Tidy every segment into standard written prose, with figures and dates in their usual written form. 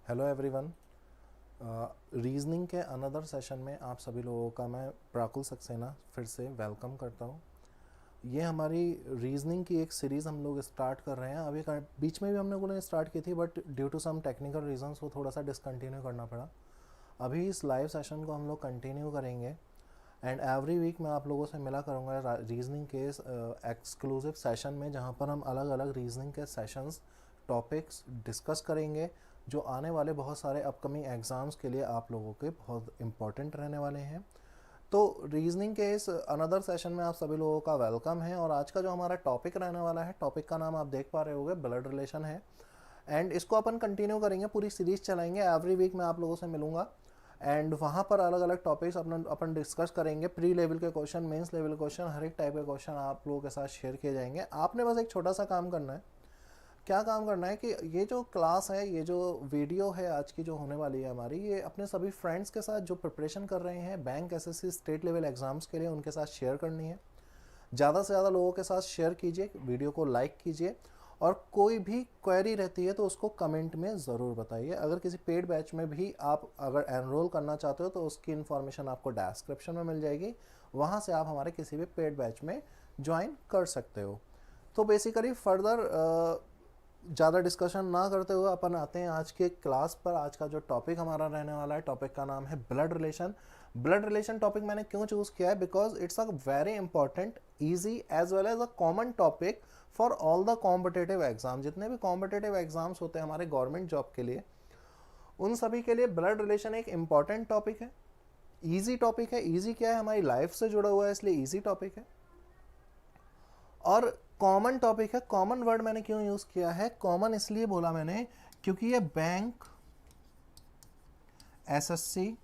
Hello everyone. Reasoning के another session में आप सभी लोगों का मैं प्राकुल सक्सेना फिर से वेलकम करता हूँ। ये हमारी रीजनिंग की एक सीरीज़ हम लोग स्टार्ट कर रहे हैं। अभी बीच में भी हम लोगों ने स्टार्ट की थी, but due to some technical reasons वो थोड़ा सा डिसकंटिन्यू करना पड़ा। अभी इस लाइव सेशन को हम लोग कंटिन्यू करेंगे एंड एवरी वीक मैं आप लोगों से मिला करूँगा रीजनिंग के एक्सक्लूसिव सेशन में, जहाँ पर हम अलग अलग रीजनिंग के सेशंस टॉपिक्स डिस्कस करेंगे जो आने वाले बहुत सारे अपकमिंग एग्ज़ाम्स के लिए आप लोगों के बहुत इंपॉर्टेंट रहने वाले हैं। तो रीजनिंग के इस अनदर सेशन में आप सभी लोगों का वेलकम है। और आज का जो हमारा टॉपिक रहने वाला है, टॉपिक का नाम आप देख पा रहे होंगे, ब्लड रिलेशन है। एंड इसको अपन कंटिन्यू करेंगे, पूरी सीरीज चलाएंगे। एवरी वीक मैं आप लोगों से मिलूंगा एंड वहाँ पर अलग अलग टॉपिक्स अपन डिस्कस करेंगे। प्री लेवल के क्वेश्चन, मेंस लेवल के क्वेश्चन, हर एक टाइप के क्वेश्चन आप लोगों के साथ शेयर किए जाएंगे। आपने बस एक छोटा सा काम करना है। क्या काम करना है कि ये जो क्लास है, ये जो वीडियो है आज की जो होने वाली है हमारी, ये अपने सभी फ्रेंड्स के साथ जो प्रिपरेशन कर रहे हैं bank SSC state level exams के लिए, उनके साथ शेयर करनी है। ज़्यादा से ज़्यादा लोगों के साथ शेयर कीजिए, वीडियो को लाइक कीजिए, और कोई भी क्वेरी रहती है तो उसको कमेंट में ज़रूर बताइए। अगर किसी पेड बैच में भी आप अगर एनरोल करना चाहते हो तो उसकी इन्फॉर्मेशन आपको डिस्क्रिप्शन में मिल जाएगी, वहाँ से आप हमारे किसी भी पेड बैच में ज्वाइन कर सकते हो। तो बेसिकली फर्दर ज़्यादा डिस्कशन ना करते हुए अपन आते हैं आज के क्लास पर। आज का जो टॉपिक हमारा रहने वाला है, टॉपिक का नाम है blood relation. Blood relation topic मैंने क्यों चूज़ किया है? Because it's a very important, easy as well as a common topic for all the competitive exam. जितने भी कॉम्पिटेटिव एग्जाम्स होते हैं हमारे गवर्नमेंट जॉब के लिए, उन सभी के लिए ब्लड रिलेशन एक इंपॉर्टेंट टॉपिक है, ईजी टॉपिक है। ईजी क्या है? हमारी लाइफ से जुड़ा हुआ है, इसलिए ईजी टॉपिक है। और कॉमन टॉपिक है। कॉमन वर्ड मैंने क्यों यूज़ किया है? कॉमन इसलिए बोला मैंने क्योंकि ये बैंक, एसएससी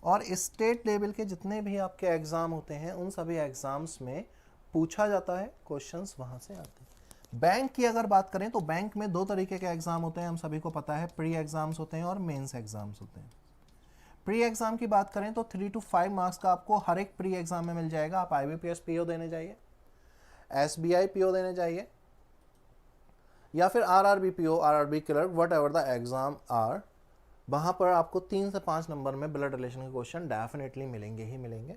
और स्टेट लेवल के जितने भी आपके एग्ज़ाम होते हैं, उन सभी एग्ज़ाम्स में पूछा जाता है, क्वेश्चंस वहाँ से आते हैं। बैंक की अगर बात करें तो बैंक में दो तरीके के एग्ज़ाम होते हैं, हम सभी को पता है। प्री एग्ज़ाम्स होते हैं और मेंस एग्ज़ाम्स होते हैं। प्री एग्ज़ाम की बात करें तो 3 to 5 मार्क्स का आपको हर एक प्री एग्ज़ाम में मिल जाएगा। आप IBPS PO देने जाइए, SBI PO देने जाइए, या फिर RRB PO, RRB clerk, whatever the exam are, वहाँ पर आपको 3 से 5 नंबर में ब्लड रिलेशन के क्वेश्चन डेफिनेटली मिलेंगे ही मिलेंगे।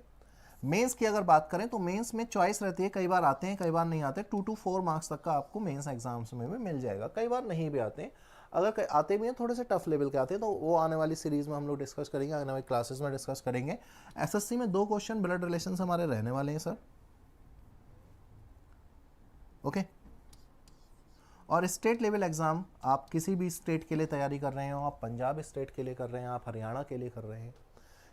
मेंस की अगर बात करें तो मेंस में चॉइस रहती है, कई बार आते हैं कई बार नहीं आते। 2 to 4 मार्क्स तक का आपको मेंस एग्जाम्स में भी मिल जाएगा, कई बार नहीं भी आते हैं। अगर आते भी हैं थोड़े से टफ लेवल के आते हैं तो वो आने वाली सीरीज में हम लोग डिस्कस करेंगे, आने वाली क्लासेस में डिस्कस करेंगे। एसएससी में 2 क्वेश्चन ब्लड रिलेशन हमारे रहने वाले हैं सर, ओके। और स्टेट लेवल एग्ज़ाम आप किसी भी स्टेट के लिए तैयारी कर रहे हो, आप पंजाब स्टेट के लिए कर रहे हैं, आप हरियाणा के लिए कर रहे हैं,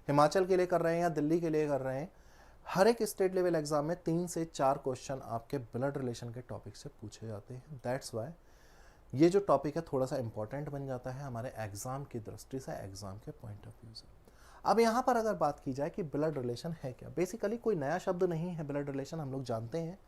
हिमाचल के लिए कर रहे हैं, या दिल्ली के लिए कर रहे हैं, हर एक स्टेट लेवल एग्ज़ाम में 3 से 4 क्वेश्चन आपके ब्लड रिलेशन के टॉपिक से पूछे जाते हैं। दैट्स वाई ये जो टॉपिक है थोड़ा सा इंपॉर्टेंट बन जाता है हमारे एग्ज़ाम की दृष्टि से, एग्ज़ाम के पॉइंट ऑफ व्यू से। अब यहाँ पर अगर बात की जाए कि ब्लड रिलेशन है क्या, बेसिकली कोई नया शब्द नहीं है। ब्लड रिलेशन हम लोग जानते हैं।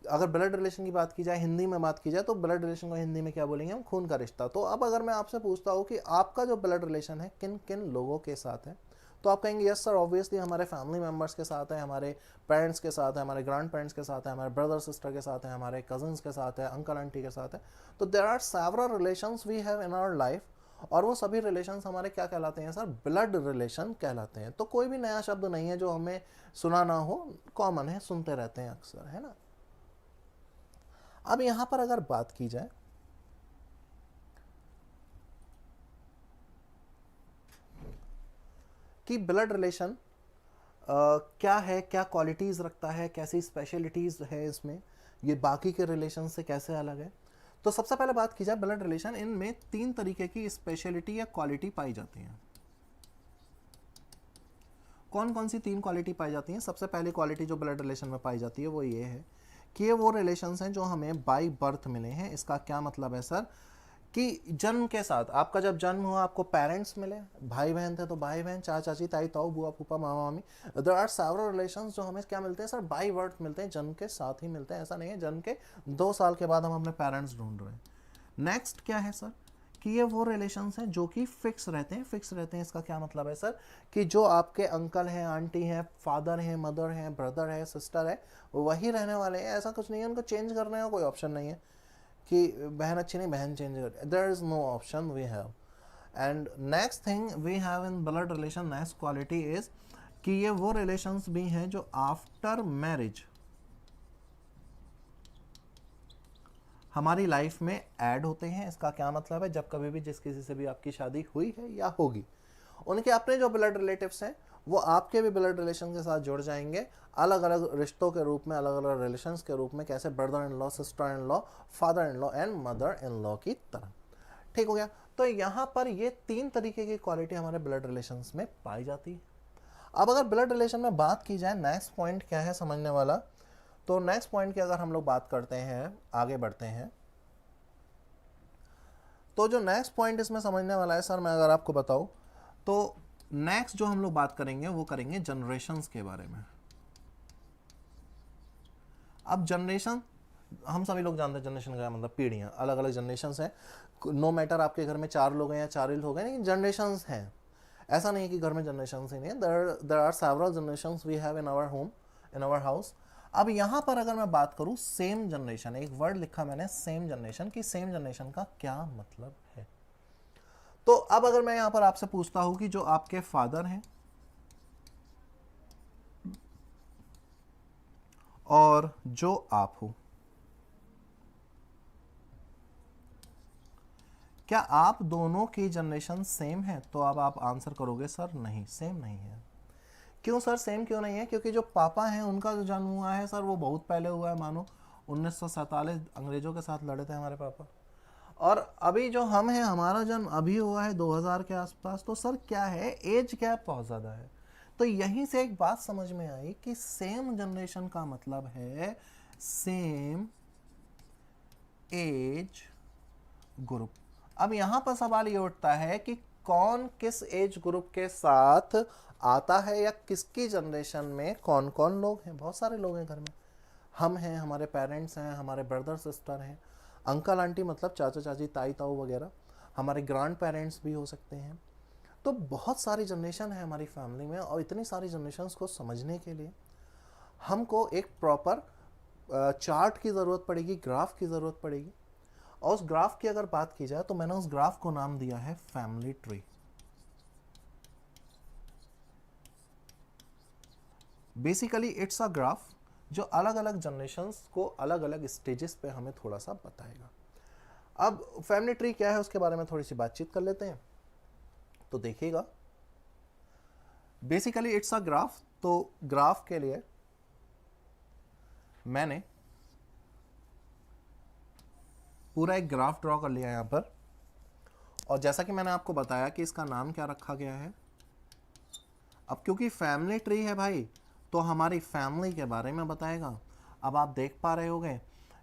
अगर ब्लड रिलेशन की बात की जाए, हिंदी में बात की जाए, तो ब्लड रिलेशन को हिंदी में क्या बोलेंगे हम? खून का रिश्ता। तो अब अगर मैं आपसे पूछता हूँ कि आपका जो ब्लड रिलेशन है किन किन लोगों के साथ है, तो आप कहेंगे यस सर, ऑब्वियसली हमारे फैमिली मेम्बर्स के साथ है, हमारे पेरेंट्स के साथ है, हमारे ग्रैंड पेरेंट्स के साथ है, हमारे ब्रदर सिस्टर के साथ है, हमारे कजन्स के साथ है, अंकल आंटी के साथ है। तो there are several relations we have in our life, और वो सभी रिलेशंस हमारे क्या कहलाते हैं सर? ब्लड रिलेशन कहलाते हैं। तो कोई भी नया शब्द नहीं है जो हमें सुना ना हो, कॉमन है, सुनते रहते हैं अक्सर, है ना। अब यहां पर अगर बात की जाए कि ब्लड रिलेशन क्या है, क्या क्वालिटीज़ रखता है, कैसी स्पेशलिटीज़ है इसमें, ये बाकी के रिलेशन से कैसे अलग है, तो सबसे पहले बात की जाए ब्लड रिलेशन, इनमें 3 तरीके की स्पेशलिटी या क्वालिटी पाई जाती हैं। कौन कौन सी 3 क्वालिटी पाई जाती हैं? सबसे पहली क्वालिटी जो ब्लड रिलेशन में पाई जाती है वो ये है कि ये वो रिलेशंस हैं जो हमें बाई बर्थ मिले हैं। इसका क्या मतलब है सर? कि जन्म के साथ, आपका जब जन्म हुआ आपको पेरेंट्स मिले, भाई बहन थे तो भाई बहन, चाचा चाची, ताई ताऊ, बुआ फूफा, मामा मामी। देयर आर सेवरल रिलेशंस जो हमें क्या मिलते हैं सर? बाई बर्थ मिलते हैं, जन्म के साथ ही मिलते हैं। ऐसा नहीं है जन्म के 2 साल के बाद हम अपने पेरेंट्स ढूंढ रहे हैं। नेक्स्ट क्या है सर? कि ये वो रिलेशंस हैं जो कि फिक्स रहते हैं। फिक्स रहते हैं इसका क्या मतलब है सर? कि जो आपके अंकल हैं, आंटी हैं, फादर हैं, मदर हैं, ब्रदर है, सिस्टर है, वही रहने वाले हैं। ऐसा कुछ नहीं है उनको चेंज करने का कोई ऑप्शन नहीं है कि बहन अच्छी नहीं, बहन चेंज कर, there is no option we have. And next thing we have in blood relation, next quality is कि ये वो रिलेशंस भी हैं जो आफ्टर मैरिज हमारी लाइफ में ऐड होते हैं। इसका क्या मतलब है, जब कभी भी जिस किसी से भी आपकी शादी हुई है या होगी, उनके अपने जो ब्लड रिलेटिव्स हैं वो आपके भी ब्लड रिलेशन के साथ जुड़ जाएंगे, अलग अलग रिश्तों के रूप में, अलग अलग रिलेशंस के रूप में, कैसे brother in law, sister in law, father in law and mother in law की तरह। ठीक हो गया। तो यहाँ पर ये 3 तरीके की क्वालिटी हमारे ब्लड रिलेशंस में पाई जाती है। अब अगर ब्लड रिलेशन में बात की जाए, नेक्स्ट पॉइंट क्या है समझने वाला, तो नेक्स्ट पॉइंट की अगर हम लोग बात करते हैं, आगे बढ़ते हैं, तो जो नेक्स्ट पॉइंट इसमें समझने वाला है सर, मैं अगर आपको बताऊं तो नेक्स्ट जो हम लोग बात करेंगे वो करेंगे जनरेशंस के बारे में। अब जनरेशन, हम सभी लोग जानते हैं जनरेशन का मतलब पीढ़ियां, अलग अलग जनरेशंस हैं। नो मैटर आपके घर में 4 लोग हैं या 4 ही लोग हैं, लेकिन जनरेशंस हैं। ऐसा नहीं है कि घर में जनरेशंस ही नहीं है, there are several generations we have in our home, in our house. अब यहाँ पर अगर मैं बात करूँ सेम जनरेशन, एक वर्ड लिखा मैंने सेम जनरेशन, की सेम जनरेशन का क्या मतलब है। तो अब अगर मैं यहाँ पर आपसे पूछता हूँ कि जो आपके फादर हैं और जो आप हो, क्या आप दोनों की जनरेशन सेम है, तो अब आप आंसर करोगे सर नहीं, सेम नहीं है। क्यों सर सेम क्यों नहीं है, क्योंकि जो पापा हैं उनका जो जन्म हुआ है सर वो बहुत पहले हुआ है, मानो 1947 अंग्रेजों के साथ लड़े थे हमारे पापा, और अभी जो हम हैं हमारा जन्म अभी हुआ है 2000 के आसपास। तो सर क्या है, एज गैप बहुत ज़्यादा है। तो यहीं से एक बात समझ में आई कि सेम जनरेशन का मतलब है सेम एज ग्रुप। अब यहां पर सवाल ये उठता है कि कौन किस एज ग्रुप के साथ आता है, या किसकी जनरेशन में कौन कौन लोग हैं। बहुत सारे लोग हैं घर में, हम हैं, हमारे पेरेंट्स हैं, हमारे ब्रदर सिस्टर हैं, अंकल आंटी मतलब चाचा चाची ताई ताऊ वगैरह, हमारे ग्रैंड पेरेंट्स भी हो सकते हैं। तो बहुत सारी जनरेशन है हमारी फैमिली में, और इतनी सारी जनरेशन्स को समझने के लिए हमको एक प्रॉपर चार्ट की ज़रूरत पड़ेगी, ग्राफ की ज़रूरत पड़ेगी। और उस ग्राफ की अगर बात की जाए तो मैंने उस ग्राफ को नाम दिया है family tree. Basically it's a graph जो अलग अलग जनरेशन्स को अलग अलग स्टेजेस पे हमें थोड़ा सा बताएगा। अब फैमिली ट्री क्या है उसके बारे में थोड़ी सी बातचीत कर लेते हैं। तो देखिएगा, बेसिकली इट्स अ ग्राफ। तो ग्राफ के लिए मैंने पूरा एक ग्राफ ड्रॉ कर लिया यहां पर, और जैसा कि मैंने आपको बताया कि इसका नाम क्या रखा गया है। अब क्योंकि फैमिली ट्री है भाई, तो हमारी फैमिली के बारे में बताएगा। अब आप देख पा रहे होंगे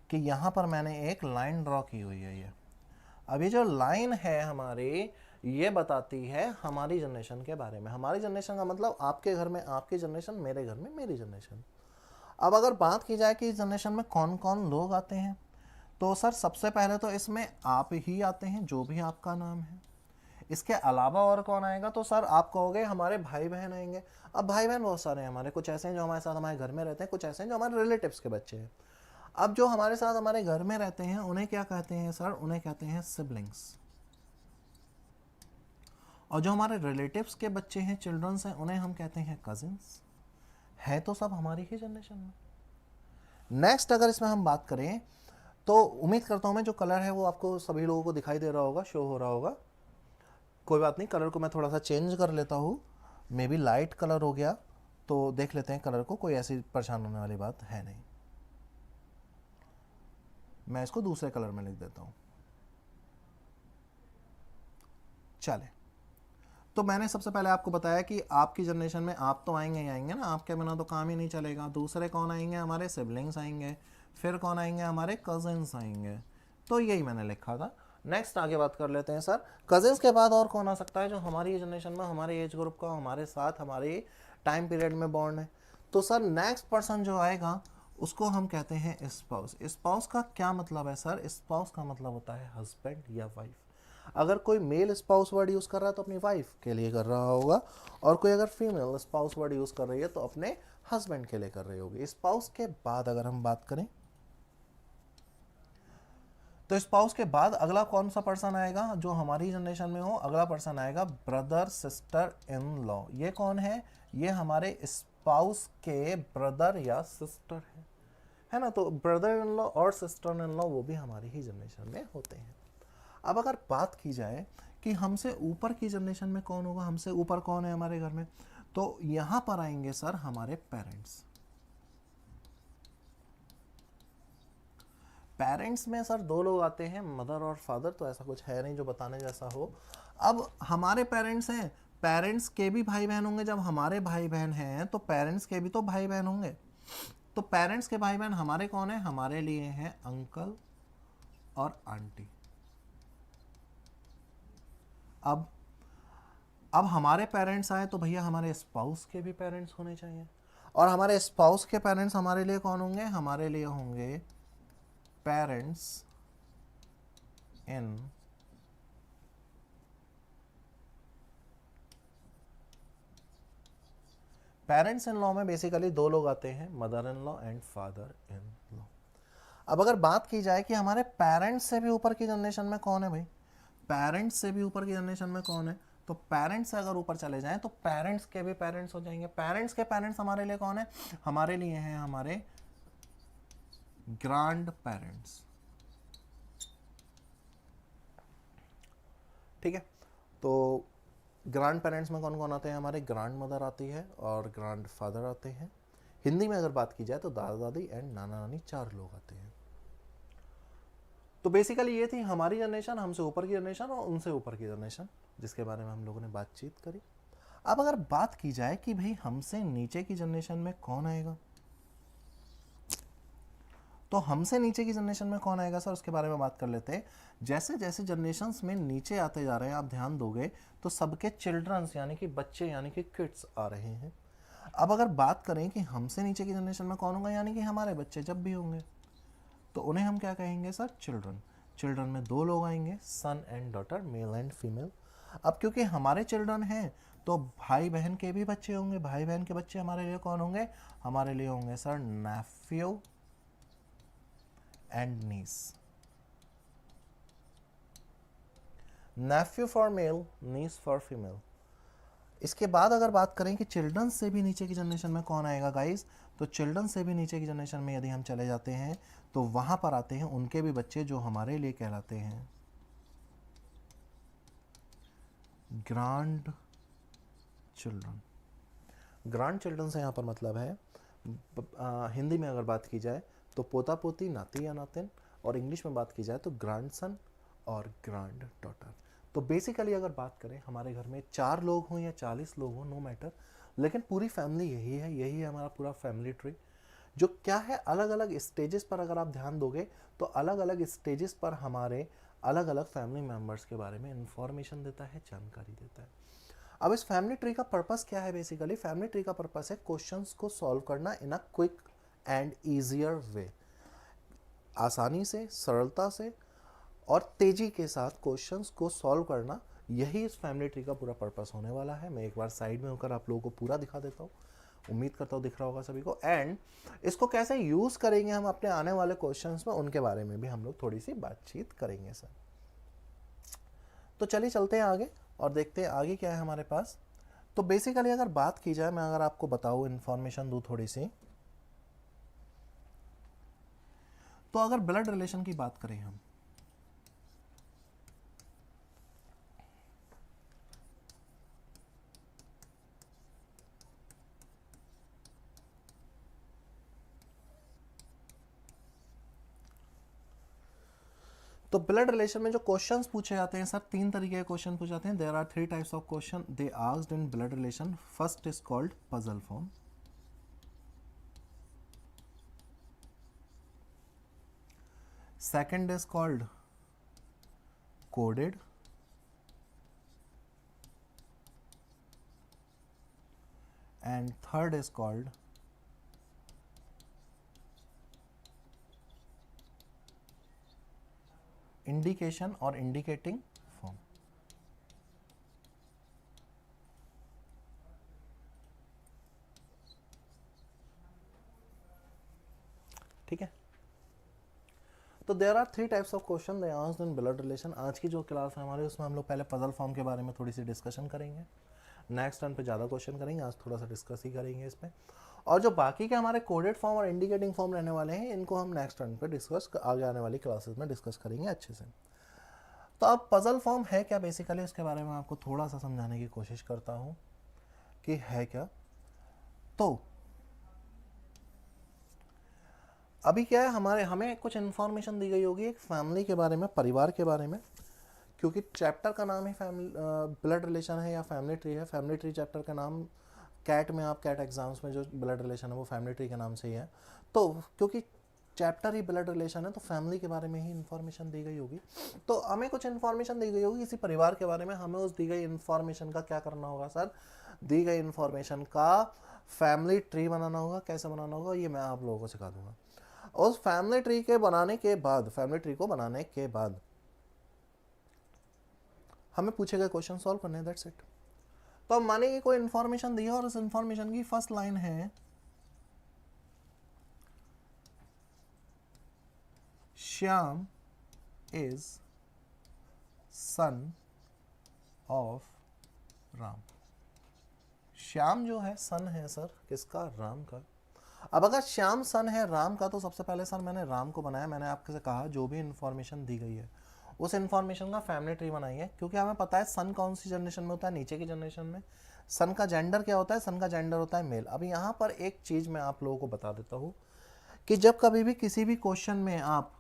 कि यहाँ पर मैंने एक लाइन ड्रॉ की हुई है। ये अभी जो लाइन है हमारी, ये बताती है हमारी जनरेशन के बारे में। हमारी जनरेशन का मतलब आपके घर में आपकी जनरेशन, मेरे घर में मेरी जनरेशन। अब अगर बात की जाए कि इस जनरेशन में कौन कौन लोग आते हैं, तो सर सबसे पहले तो इसमें आप ही आते हैं, जो भी आपका नाम है। इसके अलावा और कौन आएगा, तो सर आप कहोगे हमारे भाई बहन आएंगे। अब भाई बहन बहुत सारे हैं हमारे, कुछ ऐसे हैं जो हमारे साथ हमारे घर में रहते हैं, कुछ ऐसे हैं जो हमारे रिलेटिव्स के बच्चे हैं। अब जो हमारे साथ हमारे घर में रहते हैं उन्हें क्या कहते हैं सर, उन्हें कहते हैं सिबलिंग्स। और जो हमारे रिलेटिव्स के बच्चे हैं, चिल्ड्रंस हैं, उन्हें हम कहते हैं कजिन्स। है तो सब हमारी ही जनरेशन में। नेक्स्ट अगर इसमें हम बात करें तो उम्मीद करता हूं मैं जो कलर है वो आपको सभी लोगों को दिखाई दे रहा होगा, शो हो रहा होगा। कोई बात नहीं, कलर को मैं थोड़ा सा चेंज कर लेता हूँ, मे बी लाइट कलर हो गया, तो देख लेते हैं कलर को, कोई ऐसी परेशान होने वाली बात है नहीं। मैं इसको दूसरे कलर में लिख देता हूँ। चले, तो मैंने सबसे पहले आपको बताया कि आपकी जनरेशन में आप तो आएंगे ही आएंगे ना, आपके बिना तो काम ही नहीं चलेगा। दूसरे कौन आएंगे, हमारे सिबलिंग्स आएंगे। फिर कौन आएंगे, हमारे कजिन्स आएंगे। तो यही मैंने लिखा था। नेक्स्ट आगे बात कर लेते हैं सर, कजिन्स के बाद और कौन आ सकता है जो हमारी जनरेशन में, हमारे एज ग्रुप का, हमारे साथ हमारे टाइम पीरियड में बॉन्ड है। तो सर नेक्स्ट पर्सन जो आएगा उसको हम कहते हैं स्पाउस। स्पाउस का क्या मतलब है सर, स्पाउस का मतलब होता है हस्बैंड या वाइफ। अगर कोई मेल स्पाउस वर्ड यूज़ कर रहा है तो अपनी वाइफ के लिए कर रहा होगा, और कोई अगर फीमेल स्पाउस वर्ड यूज़ कर रही है तो अपने हस्बैंड के लिए कर रही होगी। स्पाउस के बाद अगर हम बात करें, तो स्पाउस के बाद अगला कौन सा पर्सन आएगा जो हमारी जनरेशन में हो? अगला पर्सन आएगा ब्रदर सिस्टर इन लॉ। ये कौन है? ये हमारे स्पाउस के ब्रदर या सिस्टर है ना। तो ब्रदर इन लॉ और सिस्टर इन लॉ वो भी हमारी ही जनरेशन में होते हैं। अब अगर बात की जाए कि हमसे ऊपर की जनरेशन में कौन होगा, हमसे ऊपर कौन है हमारे घर में, तो यहां पर आएंगे सर हमारे पेरेंट्स। पेरेंट्स में सर दो लोग आते हैं, मदर और फादर, तो ऐसा कुछ है नहीं जो बताने जैसा हो। अब हमारे पेरेंट्स हैं, पेरेंट्स के भी भाई बहन होंगे। जब हमारे भाई बहन हैं तो पेरेंट्स के भी तो भाई बहन होंगे। तो पेरेंट्स के भाई बहन हमारे कौन है? हमारे लिए हैं अंकल और आंटी। अब हमारे पेरेंट्स आए तो भैया हमारे स्पाउस के भी पेरेंट्स होने चाहिए, और हमारे स्पाउस के पेरेंट्स हमारे लिए कौन होंगे? हमारे लिए होंगे parents in parents in law में बेसिकली दो लोग आते हैं, mother in law and father in law. अब अगर बात की जाए कि हमारे पेरेंट्स से भी ऊपर की जनरेशन में कौन है भाई, पेरेंट्स से भी ऊपर की जनरेशन में कौन है, तो पेरेंट्स से अगर ऊपर चले जाएं तो पेरेंट्स के भी पेरेंट्स हो जाएंगे। पेरेंट्स के पेरेंट्स हमारे लिए कौन है? हमारे लिए हैं हमारे ग्रैंड पेरेंट्स। ठीक है, तो ग्रैंड पेरेंट्स में कौन कौन आते हैं? हमारे ग्रैंड मदर आती है और ग्रैंड फादर आते हैं। हिंदी में अगर बात की जाए तो दादा दादी एंड नाना नानी 4 लोग आते हैं। तो बेसिकली ये थी हमारी जनरेशन, हमसे ऊपर की जनरेशन और उनसे ऊपर की जनरेशन, जिसके बारे में हम लोगों ने बातचीत करी। अब अगर बात की जाए कि भाई हमसे नीचे की जनरेशन में कौन आएगा, तो हमसे नीचे की जनरेशन में कौन आएगा सर, उसके बारे में बात कर लेते हैं। जैसे जैसे जनरेशन्स में नीचे आते जा रहे हैं, आप ध्यान दोगे तो सबके चिल्ड्रंस यानी कि बच्चे यानी कि किड्स आ रहे हैं। अब अगर बात करें कि हमसे नीचे की जनरेशन में कौन होगा, यानी कि हमारे बच्चे जब भी होंगे, तो उन्हें हम क्या कहेंगे सर? चिल्ड्रन। चिल्ड्रन में दो लोग आएंगे, son and daughter, male and female. अब क्योंकि हमारे चिल्ड्रन हैं तो भाई बहन के भी बच्चे होंगे। भाई बहन के बच्चे हमारे लिए कौन होंगे? हमारे लिए होंगे sir nephew and niece. Nephew for male, niece for female. इसके बाद अगर बात करें कि चिल्ड्रन से भी नीचे की जनरेशन में कौन आएगा गाइस, तो चिल्ड्रन से भी नीचे की जनरेशन में यदि हम चले जाते हैं तो वहां पर आते हैं उनके भी बच्चे जो हमारे लिए कहलाते हैं ग्रैंड चिल्ड्रन। ग्रैंड चिल्ड्रन से यहाँ पर मतलब है हिंदी में अगर बात की जाए तो पोता पोती, नाती या नातिन, और इंग्लिश में बात की जाए तो ग्रैंड सन और ग्रैंड डॉटर। तो बेसिकली अगर बात करें हमारे घर में 4 लोग हों या 40 लोग हों, नो मैटर, लेकिन पूरी फैमिली यही है हमारा पूरा फैमिली ट्री, जो क्या है अलग अलग स्टेजेस पर अगर आप ध्यान दोगे तो अलग अलग स्टेजेस पर हमारे अलग अलग फैमिली मेम्बर्स के बारे में इंफॉर्मेशन देता है, जानकारी देता है। अब इस फैमिली ट्री का पर्पस क्या है? बेसिकली फैमिली ट्री का पर्पस है क्वेश्चंस को सॉल्व करना in a quick and easier way. आसानी से, सरलता से और तेजी के साथ क्वेश्चंस को सॉल्व करना, यही इस फैमिली ट्री का पूरा पर्पस होने वाला है। मैं एक बार साइड में होकर आप लोगों को पूरा दिखा देता हूँ, उम्मीद करता हूँ दिख रहा होगा सभी को। एंड इसको कैसे यूज़ करेंगे हम अपने आने वाले क्वेश्चंस में, उनके बारे में भी हम लोग थोड़ी सी बातचीत करेंगे सर। तो चलिए चलते हैं आगे और देखते हैं आगे क्या है हमारे पास। तो बेसिकली अगर बात की जाए, मैं अगर आपको बताऊँ, इन्फॉर्मेशन दूँ थोड़ी सी, तो अगर ब्लड रिलेशन की बात करें हम, तो ब्लड रिलेशन में जो क्वेश्चंस पूछे जाते हैं सर, 3 तरीके के क्वेश्चन पूछे जाते हैं। There are 3 types of question they asked in blood relation. First is called puzzle form, second is called coded, and third is called indication और इंडिकेटिंग फॉर्म। ठीक है, तो there are 3 types of question they asked in blood relation. आज की जो class है हमारी उसमें हम लोग पहले पजल फॉर्म के बारे में थोड़ी सी डिस्कशन करेंगे, नेक्स्ट टर्न पे ज़्यादा क्वेश्चन करेंगे, आज थोड़ा सा डिस्कस ही करेंगे इसमें। और जो बाकी के हमारे कोडेड फॉर्म और इंडिकेटिंग फॉर्म रहने वाले हैं इनको हम नेक्स्ट टर्न पे डिस्कस आगे आने वाली क्लासेस में डिस्कस करेंगे अच्छे से। तो अब पजल फॉर्म है क्या बेसिकली, इसके बारे में आपको थोड़ा सा समझाने की कोशिश करता हूँ कि है क्या। तो अभी क्या है, हमें कुछ इन्फॉर्मेशन दी गई होगी एक फैमिली के बारे में, परिवार के बारे में, क्योंकि चैप्टर का नाम ही फैमिली ब्लड रिलेशन है या फैमिली ट्री है। फैमिली ट्री चैप्टर का नाम कैट में, आप कैट एग्जाम्स में जो ब्लड रिलेशन है वो फैमिली ट्री के नाम से ही है। तो क्योंकि चैप्टर ही ब्लड रिलेशन है तो फैमिली के बारे में ही इन्फॉर्मेशन दी गई होगी। तो हमें कुछ इन्फॉर्मेशन दी गई होगी किसी परिवार के बारे में, हमें उस दी गई इन्फॉर्मेशन का क्या करना होगा सर, दी गई इन्फॉर्मेशन का फैमिली ट्री बनाना होगा। कैसे बनाना होगा ये मैं आप लोगों को सिखा दूंगा। उस फैमिली ट्री के बनाने के बाद, फैमिली ट्री को बनाने के बाद हमें पूछे गए क्वेश्चन सॉल्व करने हैं, दैट्स इट। तो अब माने कि कोई इन्फॉर्मेशन दी है और उस इन्फॉर्मेशन की फर्स्ट लाइन है Shyam is son of Ram. Shyam जो है सन है सर किसका, राम का। अब अगर श्याम सन है राम का तो सबसे पहले सर मैंने राम को बनाया। मैंने आपसे कहा जो भी इन्फॉर्मेशन दी गई है उस इन्फॉर्मेशन का फैमिली ट्री बनाइए, क्योंकि हमें पता है सन कौन सी जनरेशन में होता है, नीचे की जनरेशन में। सन का जेंडर क्या होता है, सन का जेंडर होता है मेल। अब यहाँ पर एक चीज़ मैं आप लोगों को बता देता हूँ कि जब कभी भी किसी भी क्वेश्चन में आप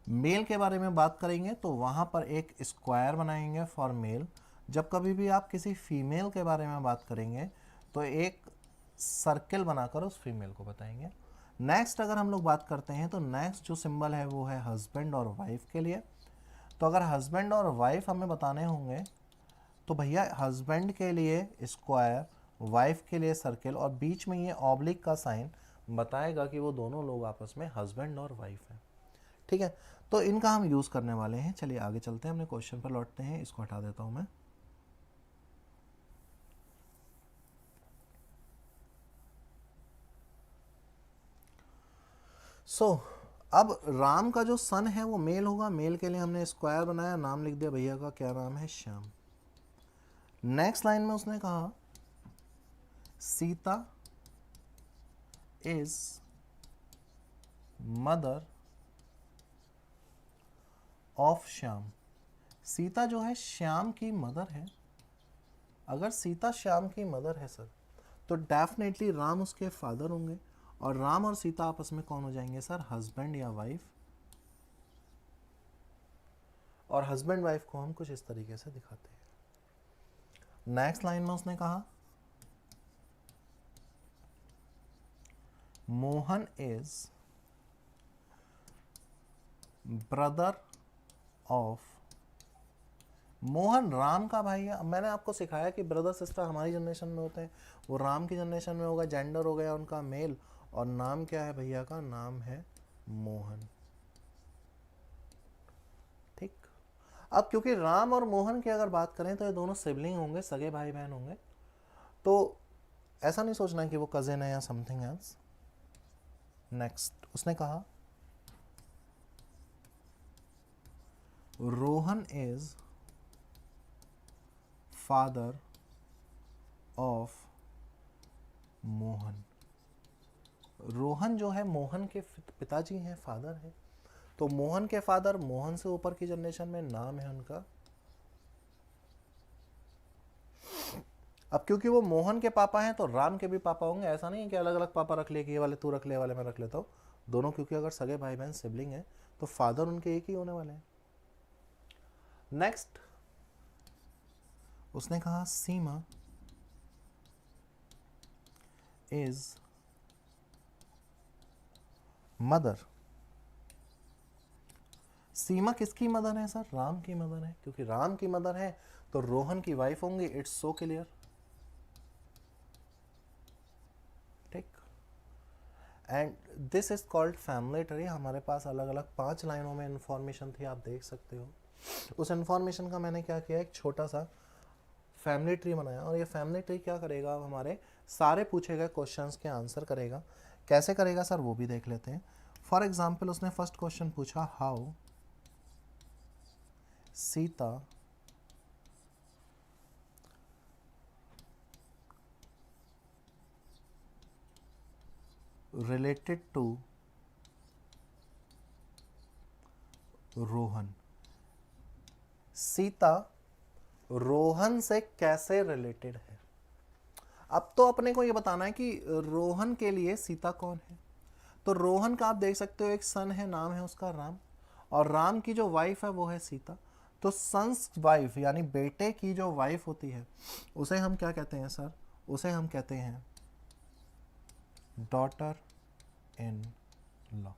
मेल के बारे में बात करेंगे तो वहाँ पर एक स्क्वायर बनाएंगे फॉर मेल। जब कभी भी आप किसी फीमेल के बारे में बात करेंगे तो एक सर्किल बनाकर उस फीमेल को बताएंगे। नेक्स्ट अगर हम लोग बात करते हैं तो नेक्स्ट जो सिंबल है वो है हस्बैंड और वाइफ के लिए। तो अगर हस्बैंड और वाइफ हमें बताने होंगे तो भैया हस्बैंड के लिए स्क्वायर, वाइफ के लिए सर्किल, और बीच में ये ऑब्लिक का साइन बताएगा कि वो दोनों लोग आपस में हस्बैंड और वाइफ हैं। ठीक है, तो इनका हम यूज़ करने वाले हैं। चलिए आगे चलते हैं, अपने क्वेश्चन पर लौटते हैं। इसको हटा देता हूँ मैं। अब राम का जो सन है वो मेल होगा। मेल के लिए हमने स्क्वायर बनाया, नाम लिख दिया भैया का, क्या नाम है, श्याम। नेक्स्ट लाइन में उसने कहा Sita is mother of Shyam. Sita जो है श्याम की मदर है। अगर सीता श्याम की मदर है सर तो डेफिनेटली राम उसके फादर होंगे, और राम और सीता आपस में कौन हो जाएंगे सर, हस्बैंड या वाइफ। और हस्बैंड वाइफ को हम कुछ इस तरीके से दिखाते हैं। नेक्स्ट लाइन में उसने कहा Mohan is brother of. Mohan Ram का भाई है। मैंने आपको सिखाया कि ब्रदर सिस्टर हमारी जनरेशन में होते हैं, वो राम की जनरेशन में होगा। जेंडर हो गया उनका मेल, और नाम क्या है भैया का, नाम है मोहन। ठीक, अब क्योंकि राम और मोहन की अगर बात करें तो ये दोनों सिबलिंग होंगे, सगे भाई बहन होंगे। तो ऐसा नहीं सोचना कि वो कजिन है या समथिंग एल्स। नेक्स्ट उसने कहा Rohan is father of Mohan. Rohan जो है मोहन के पिताजी हैं, फादर है। तो मोहन के फादर, मोहन से ऊपर की जनरेशन में नाम है उनका। अब क्योंकि वो मोहन के पापा हैं तो राम के भी पापा होंगे। ऐसा नहीं कि अलग अलग पापा रख लिए कि ये वाले तू रख ले, वाले मैं रख लेता हूँ। दोनों क्योंकि अगर सगे भाई बहन सिबलिंग है तो फादर उनके एक ही होने वाले हैं। नेक्स्ट उसने कहा सीमा इज मदर। सीमा किसकी मदर है सर, राम की मदर है। क्योंकि राम की मदर है तो रोहन की वाइफ होंगी। It's so clear. ठीक, and this is called family tree. हमारे पास अलग अलग 5 लाइनों में इंफॉर्मेशन थी, आप देख सकते हो। उस इंफॉर्मेशन का मैंने क्या किया, एक छोटा सा फैमिली ट्री बनाया। और ये फैमिली ट्री क्या करेगा, हमारे सारे पूछे गए क्वेश्चंस के आंसर करेगा। कैसे करेगा सर वो भी देख लेते हैं। फॉर एग्जाम्पल उसने फर्स्ट क्वेश्चन पूछा, how Sita related to Rohan. Sita Rohan से कैसे रिलेटेड है। अब तो अपने को ये बताना है कि रोहन के लिए सीता कौन है। तो रोहन का आप देख सकते हो एक सन है, नाम है उसका राम, और राम की जो वाइफ है वो है सीता। तो सन्स वाइफ यानी बेटे की जो वाइफ होती है उसे हम क्या कहते हैं सर, उसे हम कहते हैं डॉटर इन लॉ।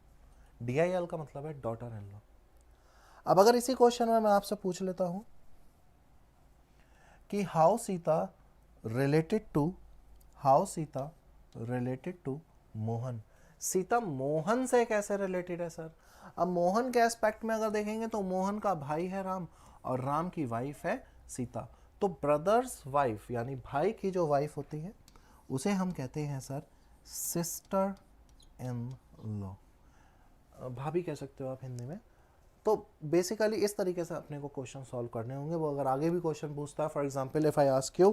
DIL का मतलब है डॉटर इन लॉ। अब अगर इसी क्वेश्चन में मैं आपसे पूछ लेता हूं कि how Sita related to Mohan. Sita Mohan से कैसे रिलेटेड है सर। अब मोहन के एस्पेक्ट में अगर देखेंगे तो मोहन का भाई है राम और राम की वाइफ है सीता। तो ब्रदर्स वाइफ यानी भाई की जो वाइफ होती है उसे हम कहते हैं सर सिस्टर इन लॉ, भाभी कह सकते हो आप हिंदी में। तो बेसिकली इस तरीके से अपने को क्वेश्चन सॉल्व करने होंगे। वो अगर आगे भी क्वेश्चन पूछता है, for example if I ask you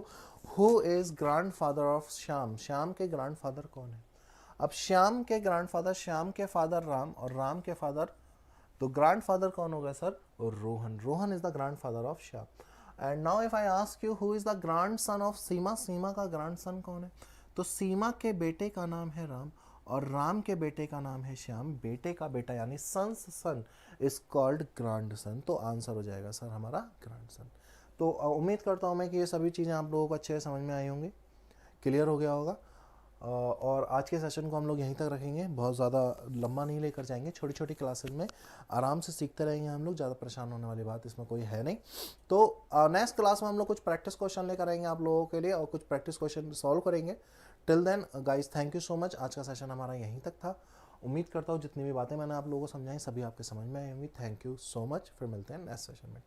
who is grandfather of Shyam, Shyam के ग्रैंडफादर कौन है। अब श्याम के ग्रैंडफादर, श्याम के फादर राम और राम के फादर, तो ग्रैंडफादर कौन होगा sir, Rohan. Rohan is the grandfather of Shyam. And now if I ask you who is the grandson of Seema, Seema का ग्रैंडसन कौन है। तो सीमा के बेटे का नाम है राम और राम के बेटे का नाम है श्याम। बेटे का बेटा यानी sons son is called grandson. तो आंसर हो जाएगा सर हमारा ग्रैंडसन। तो उम्मीद करता हूँ मैं कि ये सभी चीज़ें आप लोगों को अच्छे से समझ में आई होंगी, क्लियर हो गया होगा। और आज के सेशन को हम लोग यहीं तक रखेंगे, बहुत ज़्यादा लंबा नहीं लेकर जाएंगे, छोटी छोटी क्लासेस में आराम से सीखते रहेंगे हम लोग, ज़्यादा परेशान होने वाली बात इसमें कोई है नहीं। तो नेक्स्ट क्लास में हम लोग कुछ प्रैक्टिस क्वेश्चन लेकर आएंगे आप लोगों के लिए और कुछ प्रैक्टिस क्वेश्चन सॉल्व करेंगे। Till then guys thank you so much. आज का सेशन हमारा यहीं तक था। उम्मीद करता हूँ जितनी भी बातें मैंने आप लोगों को समझाई सभी आपके समझ में आई होंगी। Thank you so much. फिर मिलते हैं नेक्स्ट सेशन में।